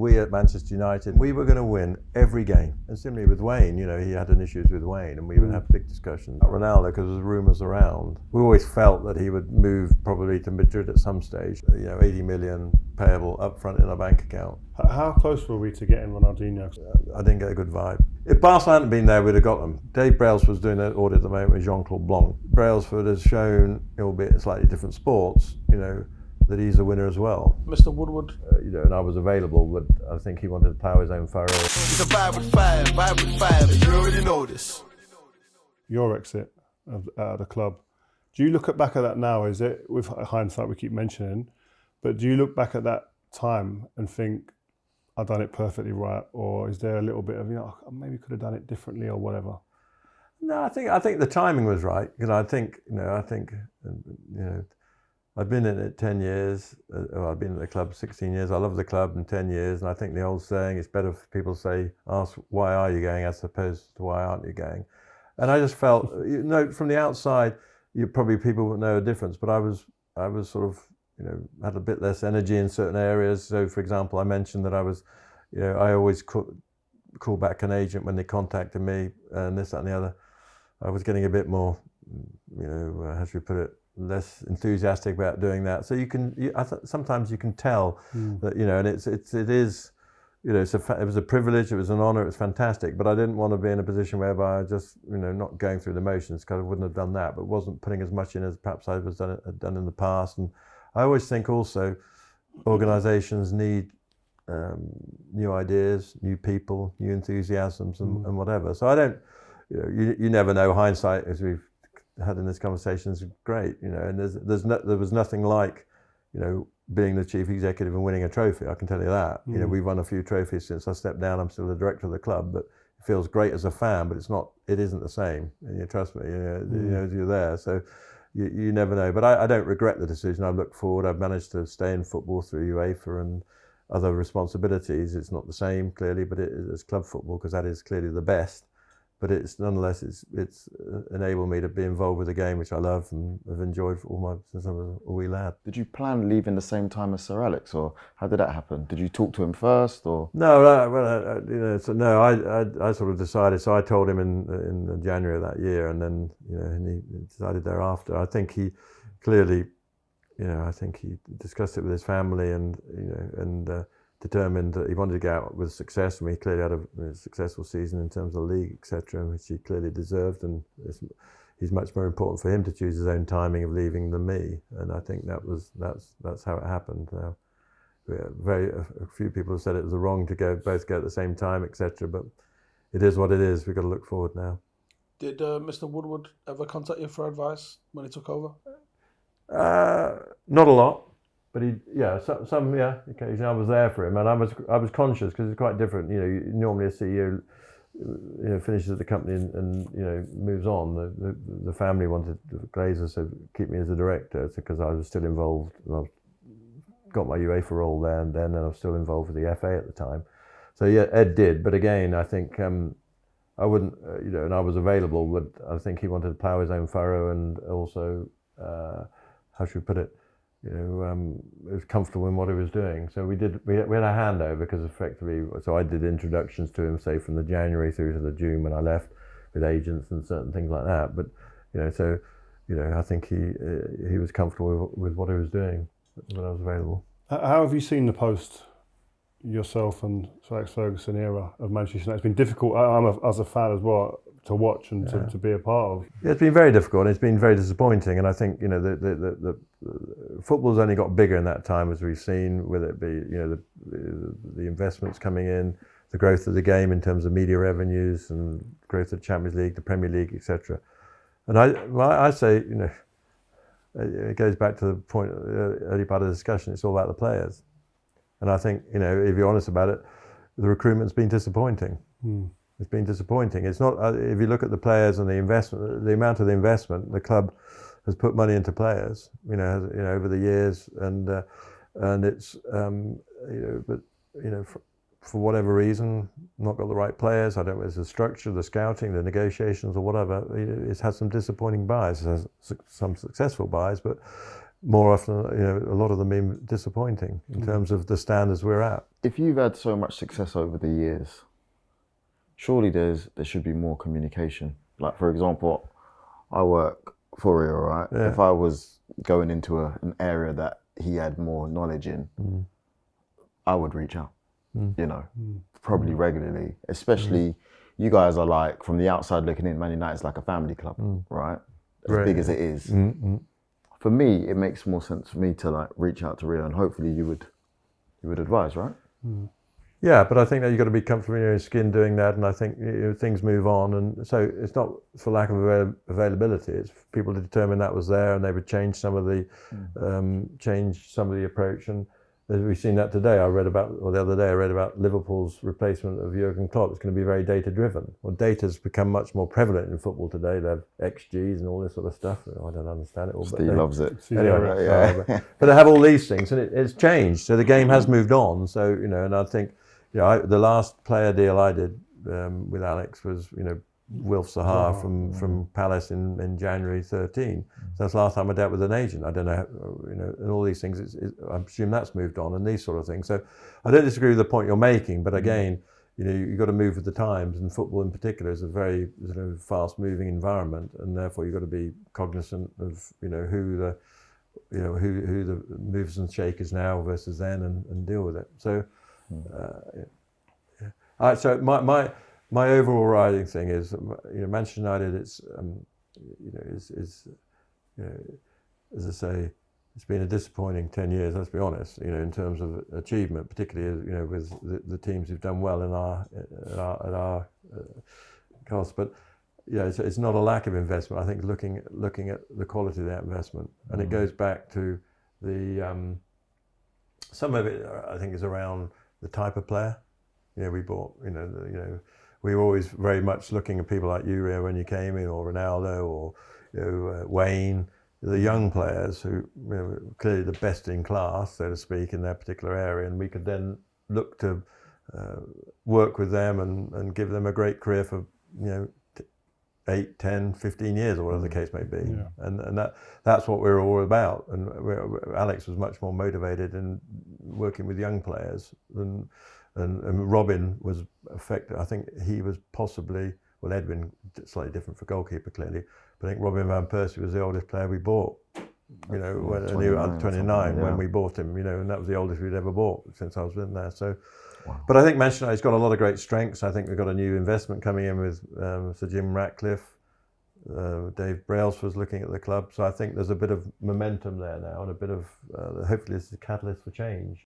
we at Manchester United, we were going to win every game. And similarly with Wayne, you know, he had an issues with Wayne, and we would have big discussions about Ronaldo because there was rumours around. We always felt that he would move probably to Madrid at some stage. You know, 80 million payable up front in our bank account. How close were we to getting Ronaldinho? I didn't get a good vibe. If Barca hadn't been there, we'd have got them. Dave Brailsford was doing an audit at the moment with Jean-Claude Blanc. Brailsford has shown, albeit in slightly different sports, you know, that he's a winner as well. Mr Woodward. You know, and I was available, but I think he wanted to plough his own furrow. It's a 5 with 5, 5 with 5, and you already know this. Your exit out of the club. Do you look back at that now? Is it, with hindsight we keep mentioning, but do you look back at that time and think, I've done it perfectly right, or is there a little bit of, you know, I maybe could have done it differently or whatever? No, I think the timing was right, because I think I've been in it 10 years. I've been at the club 16 years. I love the club in 10 years, and I think the old saying, it's better for people to ask why are you going, as opposed to why aren't you going. And I just felt, you know, from the outside, people would know a difference, but I was sort of, you know, had a bit less energy in certain areas. So, for example, I mentioned that I was, you know, I always call back an agent when they contacted me, and this, that, and the other. I was getting a bit more, you know, how should we put it, less enthusiastic about doing that. So sometimes you can tell that, you know, and it is, you know, it was a privilege, it was an honour, it was fantastic, but I didn't want to be in a position whereby I just, you know, not going through the motions, because I wouldn't have done that, but wasn't putting as much in as perhaps I had done in the past. And I always think also organisations need new ideas, new people, new enthusiasms, and whatever. So I don't, you know, you never know. Hindsight, as we've had in this conversation, is great, you know, and there was nothing like, you know, being the chief executive and winning a trophy. I can tell you that. You know, we've won a few trophies since I stepped down. I'm still the director of the club, but it feels great as a fan, but it isn't the same. And you trust me, you know, you're there. So you never know. But I don't regret the decision. I look forward. I've managed to stay in football through UEFA and other responsibilities. It's not the same, clearly, but it is club football, because that is clearly the best. But it's nonetheless, it's enabled me to be involved with the game, which I love and have enjoyed since I was a wee lad. Did you plan leaving the same time as Sir Alex, or how did that happen? Did you talk to him first, or? No, you know, so no, I sort of decided. So I told him in January of that year, and then, you know, and he decided thereafter. I think he clearly, you know, I think he discussed it with his family, and, you know, and determined that he wanted to get out with success, and he clearly had a successful season in terms of the league, etc., which he clearly deserved, and he's much more important for him to choose his own timing of leaving than me, and I think that's how it happened. A few people have said it was wrong to both go at the same time, etc., but it is what it is. We've got to look forward now. Did Mr Woodward ever contact you for advice when he took over? Not a lot. But occasionally I was there for him, and I was conscious, because it's quite different. You know, normally a CEO, you know, finishes at the company and you know, moves on. The family wanted, the Glazers said, keep me as a director, because I was still involved. I got my UEFA role there, and I was still involved with the FA at the time. So yeah, Ed did, but again, I think I wouldn't, you know, and I was available, but I think he wanted to plough his own furrow, and also, how should we put it? You know, was comfortable in what he was doing. So we had a handover, because effectively, so I did introductions to him, say from the January through to the June when I left, with agents and certain things like that. But, you know, so, you know, I think he was comfortable with what he was doing when I was available. How have you seen the post yourself and Sir Alex Ferguson era of Manchester United? It's been difficult, as a fan as well, to watch and to be a part of. Yeah, it's been very difficult, and it's been very disappointing. And I think, you know, the football's only got bigger in that time, as we've seen, whether it be, you know, the investments coming in, the growth of the game in terms of media revenues, and growth of the Champions League, the Premier League, etc. And I say, you know, it goes back to the point, early part of the discussion. It's all about the players, and I think, you know, if you're honest about it, the recruitment's been disappointing. It's been disappointing. It's not, if you look at the players and the investment, the amount of the investment, the club has put money into players, you know, over the years, and it's, you know, but, you know, for whatever reason, not got the right players. I don't know if it's the structure, the scouting, the negotiations, or whatever. It's had some disappointing buys. It has some successful buys, but more often, a lot of them being disappointing in terms of the standards we're at. If you've had so much success over the years, surely there should be more communication. Like, for example, I work for Rio, right? Yeah. If I was going into an area that he had more knowledge in, I would reach out, probably regularly. Especially you guys are like, from the outside looking in, Man United's like a family club, right? As big as it is. For me, it makes more sense for me to like reach out to Rio, and hopefully you would advise, right? Yeah, but I think that you've got to be comfortable in your own skin doing that, and I think things move on, and so it's not for lack of availability. It's people to determine that was there, and they would change some of the approach. And as we've seen that today, the other day I read about Liverpool's replacement of Jurgen Klopp. It's going to be very data driven. Well, data's become much more prevalent in football today. They have XGs and all this sort of stuff. I don't understand it all. Steve loves it. Anyway, but they have all these things, and it's changed. So the game has moved on. So and I think. The last player deal I did with Alex was, Wilf Sahar from Palace in January 13. So that's the last time I dealt with an agent. I don't know, and all these things. I presume that's moved on, and these sort of things. So I don't disagree with the point you're making, but again, you've got to move with the times, and football in particular is a very fast-moving environment, and therefore you've got to be cognizant of who the movers and shakers now versus then, and deal with it. So. So my overriding thing is, Manchester United. It's as I say, it's been a disappointing 10 years. Let's be honest. In terms of achievement, particularly with the teams who've done well at our cost. But it's not a lack of investment. I think looking at the quality of that investment, and it goes back to the some of it. I think is around the type of player, we bought. We were always very much looking at people like you, Rio, when you came in, or Ronaldo, or Wayne, the young players who were clearly the best in class, so to speak, in their particular area, and we could then look to work with them and give them a great career for 8, 10, 15 years, or whatever the case may be. Yeah. And that's what we're all about. And Alex was much more motivated in working with young players and Robin was affected. I think he was possibly, Edwin, slightly different for goalkeeper clearly, but I think Robin van Persie was the oldest player we bought. When he was 29 when we bought him, and that was the oldest we'd ever bought since I was in there. So. Wow. But I think Manchester United's got a lot of great strengths. I think we've got a new investment coming in with Sir Jim Ratcliffe. Dave Brailsford's looking at the club. So I think there's a bit of momentum there now, and a bit of, hopefully this is a catalyst for change.